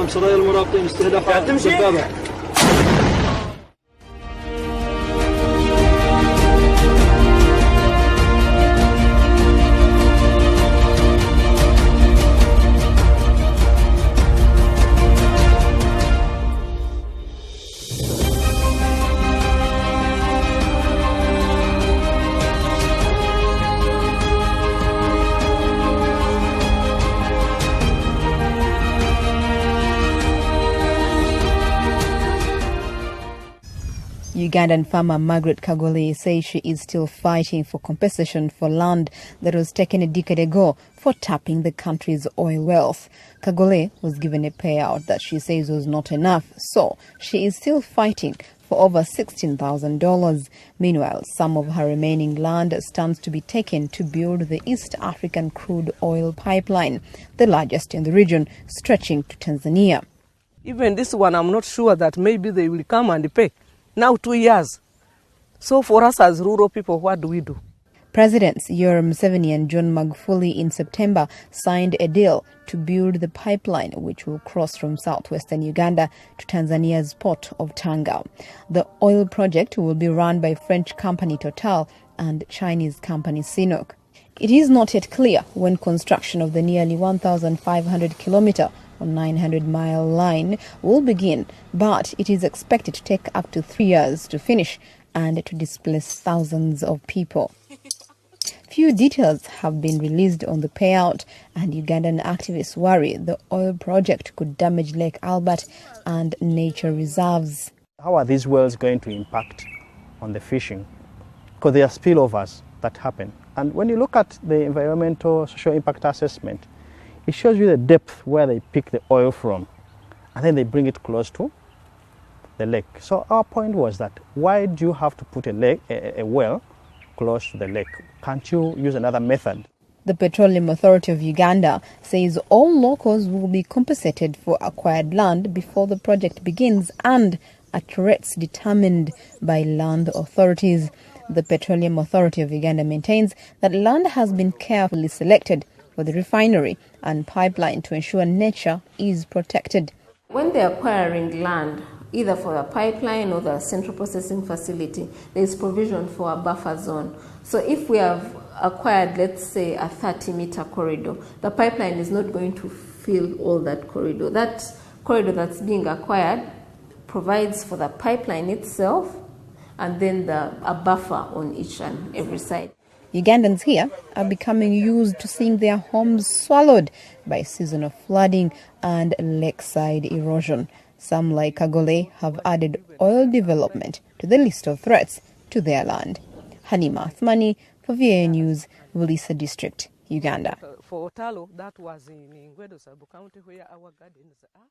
سرايا المراقبين استهداف دبابة. Ugandan farmer Margaret Kagole says she is still fighting for compensation for land that was taken a decade ago for tapping the country's oil wealth. Kagole was given a payout that she says was not enough, so she is still fighting for over $16,000. Meanwhile, some of her remaining land stands to be taken to build the East African crude oil pipeline, the largest in the region, stretching to Tanzania. Even this one, I'm not sure that maybe they will come and pay. Now 2 years. So for us as rural people, what do we do? Presidents Yoweri Museveni and John Magufuli in September signed a deal to build the pipeline which will cross from southwestern Uganda to Tanzania's port of Tanga. The oil project will be run by French company Total and Chinese company CNOOC. It is not yet clear when construction of the nearly 1,500-kilometre or 900-mile line will begin, but it is expected to take up to 3 years to finish and to displace thousands of people. Few details have been released on the payout, and Ugandan activists worry the oil project could damage Lake Albert and nature reserves. How are these wells going to impact on the fishing? Because there are spillovers that happen. And when you look at the environmental social impact assessment, it shows you the depth where they pick the oil from, and then they bring it close to the lake. So our point was that why do you have to put a well close to the lake? Can't you use another method? The Petroleum Authority of Uganda says all locals will be compensated for acquired land before the project begins and at rates determined by land authorities. The Petroleum Authority of Uganda maintains that land has been carefully selected for the refinery and pipeline to ensure nature is protected. When they're acquiring land, either for a pipeline or the central processing facility, there is provision for a buffer zone. So if we have acquired, let's say, a 30-meter corridor, the pipeline is not going to fill all that corridor. That corridor that's being acquired provides for the pipeline itself and then a buffer on each and every side. Ugandans here are becoming used to seeing their homes swallowed by seasonal flooding and lakeside erosion. Some, like Kagole, have added oil development to the list of threats to their land. Halima Athumani for VA News, Buliisa District, Uganda. For Talo, that was in County where our gardens are.